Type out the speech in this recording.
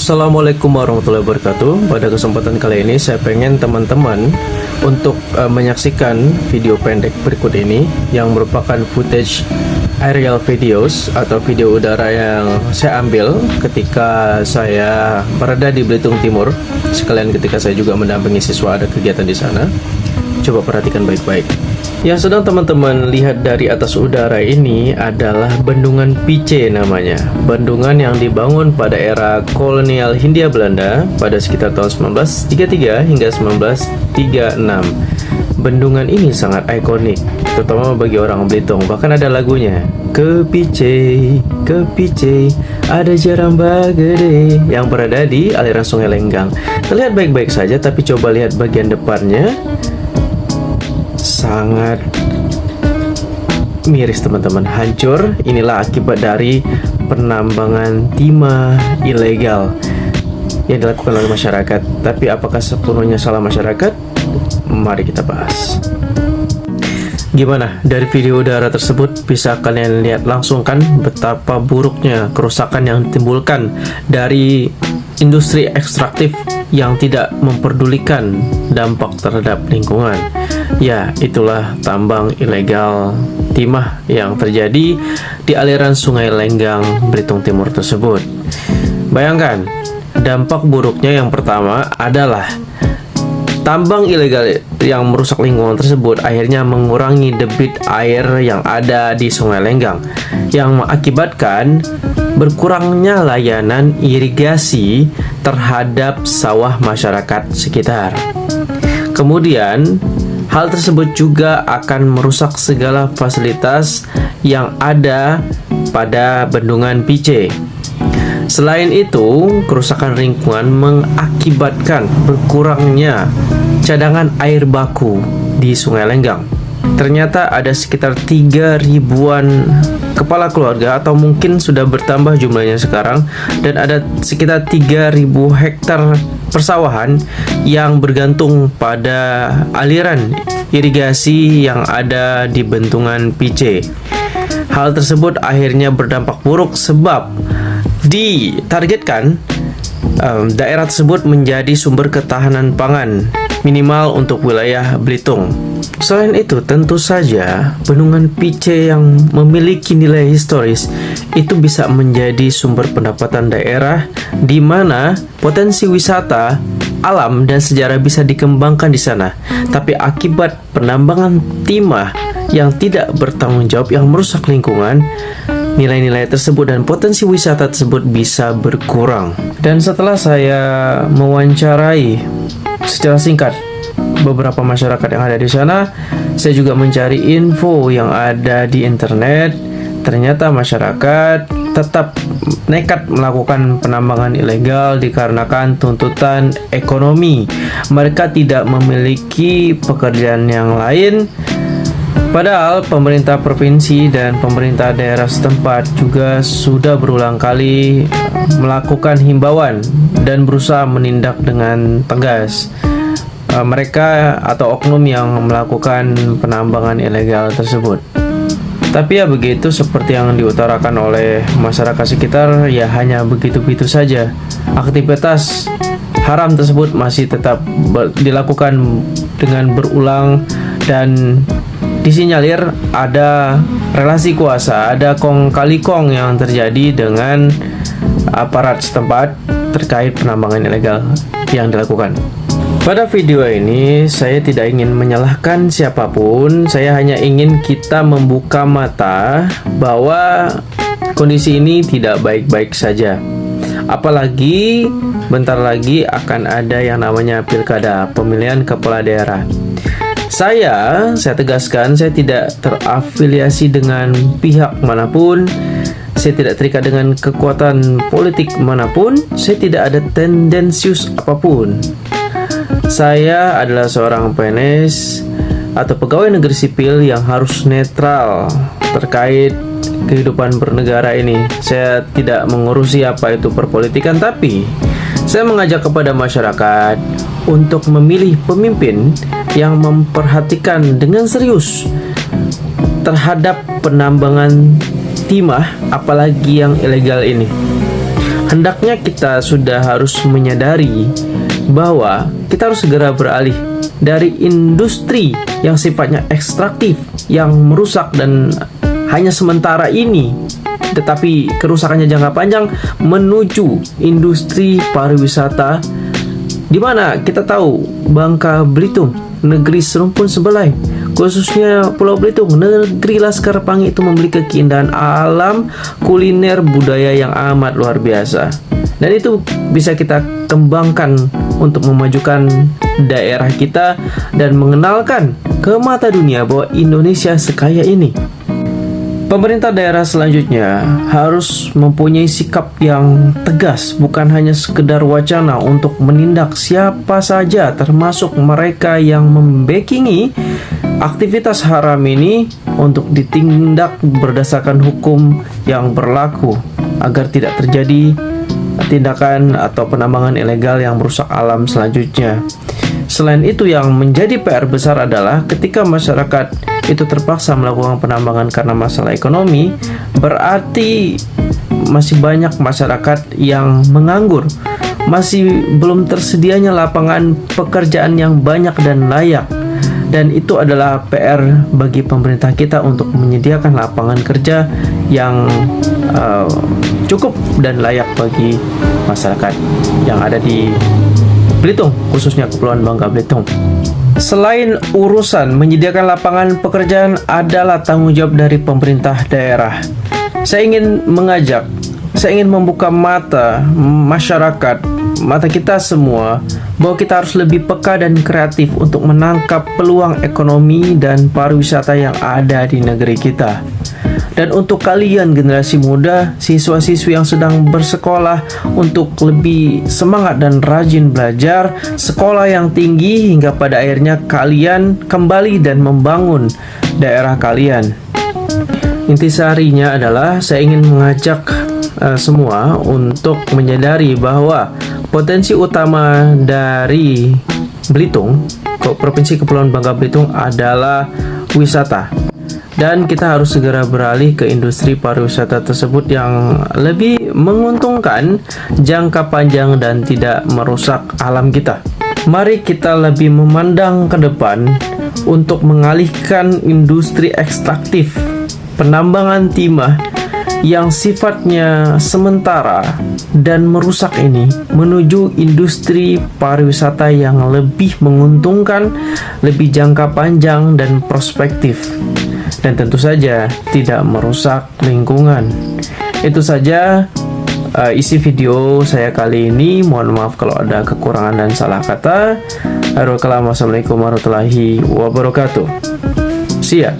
Assalamualaikum warahmatullahi wabarakatuh. Pada kesempatan kali ini saya pengen teman-teman untuk menyaksikan video pendek berikut ini yang merupakan footage aerial videos atau video udara yang saya ambil ketika saya berada di Belitung Timur, sekalian ketika saya juga mendampingi siswa ada kegiatan di sana. Coba perhatikan baik-baik. Yang sedang teman-teman lihat dari atas udara ini adalah Bendungan Pice namanya. Bendungan yang dibangun pada era kolonial Hindia Belanda pada sekitar tahun 1933 hingga 1936. Bendungan ini sangat ikonik, terutama bagi orang Belitung. Bahkan ada lagunya, ke Pice, ada jaramba gede, yang berada di aliran Sungai Lenggang. Terlihat baik-baik saja, tapi coba lihat bagian depannya. Sangat miris teman-teman, hancur. Inilah akibat dari penambangan timah ilegal yang dilakukan oleh masyarakat. Tapi apakah sepenuhnya salah masyarakat? Mari kita bahas. Gimana dari video udara tersebut bisa kalian lihat langsung kan betapa buruknya kerusakan yang ditimbulkan dari industri ekstraktif yang tidak memperdulikan dampak terhadap lingkungan. Ya, itulah tambang ilegal timah yang terjadi di aliran Sungai Lenggang, Belitung Timur tersebut. Bayangkan, dampak buruknya yang pertama adalah tambang ilegal yang merusak lingkungan tersebut akhirnya mengurangi debit air yang ada di Sungai Lenggang, yang mengakibatkan berkurangnya layanan irigasi terhadap sawah masyarakat sekitar. Kemudian, hal tersebut juga akan merusak segala fasilitas yang ada pada Bendungan Pice. Selain itu, kerusakan lingkungan mengakibatkan berkurangnya cadangan air baku di Sungai Lenggang. Ternyata ada sekitar 3.000-an kepala keluarga, atau mungkin sudah bertambah jumlahnya sekarang, dan ada sekitar 3.000 hektar persawahan yang bergantung pada aliran irigasi yang ada di Bendungan Pice. Hal tersebut akhirnya berdampak buruk sebab ditargetkan daerah tersebut menjadi sumber ketahanan pangan minimal untuk wilayah Belitung. Selain itu, tentu saja Bendungan Pice yang memiliki nilai historis itu bisa menjadi sumber pendapatan daerah, di mana potensi wisata alam dan sejarah bisa dikembangkan di sana. Tapi akibat penambangan timah yang tidak bertanggung jawab yang merusak lingkungan, nilai-nilai tersebut dan potensi wisata tersebut bisa berkurang. Dan setelah saya mewawancarai secara singkat beberapa masyarakat yang ada di sana, saya juga mencari info yang ada di internet. Ternyata masyarakat tetap nekat melakukan penambangan ilegal dikarenakan tuntutan ekonomi. Mereka tidak memiliki pekerjaan yang lain. Padahal pemerintah provinsi dan pemerintah daerah setempat juga sudah berulang kali melakukan himbauan dan berusaha menindak dengan tegas mereka atau oknum yang melakukan penambangan ilegal tersebut. Tapi ya begitu, seperti yang diutarakan oleh masyarakat sekitar, ya hanya begitu-begitu saja. Aktivitas haram tersebut masih tetap dilakukan dengan berulang, dan disinyalir ada relasi kuasa, ada kong kali kong yang terjadi dengan aparat setempat terkait penambangan ilegal yang dilakukan. Pada video ini saya tidak ingin menyalahkan siapapun, saya hanya ingin kita membuka mata bahwa kondisi ini tidak baik-baik saja. Apalagi bentar lagi akan ada yang namanya pilkada, pemilihan kepala daerah. Saya tegaskan, saya tidak terafiliasi dengan pihak manapun, saya tidak terikat dengan kekuatan politik manapun, saya tidak ada tendensius apapun. Saya adalah seorang PNS atau pegawai negeri sipil yang harus netral terkait kehidupan bernegara ini. Saya tidak mengurusi apa itu perpolitikan, tapi saya mengajak kepada masyarakat untuk memilih pemimpin yang memperhatikan dengan serius terhadap penambangan timah, apalagi yang ilegal ini. hendaknya kita sudah harus menyadari bahwa kita harus segera beralih dari industri yang sifatnya ekstraktif, yang merusak dan hanya sementara ini, tetapi kerusakannya jangka panjang, menuju industri pariwisata, di mana kita tahu Bangka Belitung, negeri serumpun sebelai, khususnya Pulau Belitung, negeri Laskar Pelangi, itu memiliki keindahan alam, kuliner, budaya yang amat luar biasa. Dan itu bisa kita kembangkan untuk memajukan daerah kita dan mengenalkan ke mata dunia bahwa Indonesia sekaya ini. Pemerintah daerah selanjutnya harus mempunyai sikap yang tegas, bukan hanya sekedar wacana untuk menindak siapa saja, termasuk mereka yang membackingi aktivitas haram ini, untuk ditindak berdasarkan hukum yang berlaku agar tidak terjadi tindakan atau penambangan ilegal yang merusak alam selanjutnya. Selain itu, yang menjadi PR besar adalah ketika masyarakat itu terpaksa melakukan penambangan karena masalah ekonomi, berarti masih banyak masyarakat yang menganggur, masih belum tersedianya lapangan pekerjaan yang banyak dan layak. Dan itu adalah PR bagi pemerintah kita untuk menyediakan lapangan kerja yang cukup dan layak bagi masyarakat yang ada di Belitung, khususnya Kepulauan Bangka Belitung. Selain urusan menyediakan lapangan pekerjaan adalah tanggung jawab dari pemerintah daerah, saya ingin membuka mata masyarakat, mata kita semua, bahwa kita harus lebih peka dan kreatif untuk menangkap peluang ekonomi dan pariwisata yang ada di negeri kita. Dan untuk kalian generasi muda, siswa-siswi yang sedang bersekolah, untuk lebih semangat dan rajin belajar, sekolah yang tinggi hingga pada akhirnya kalian kembali dan membangun daerah kalian. Intisarinya adalah saya ingin mengajak semua untuk menyadari bahwa potensi utama dari Belitung, Provinsi Kepulauan Bangka Belitung, adalah wisata. Dan kita harus segera beralih ke industri pariwisata tersebut yang lebih menguntungkan jangka panjang dan tidak merusak alam kita. Mari kita lebih memandang ke depan untuk mengalihkan industri ekstraktif, penambangan timah yang sifatnya sementara dan merusak ini, menuju industri pariwisata yang lebih menguntungkan, lebih jangka panjang dan prospektif, dan tentu saja tidak merusak lingkungan. Itu saja isi video saya kali ini. Mohon maaf kalau ada kekurangan dan salah kata. Assalamualaikum warahmatullahi wabarakatuh. See ya.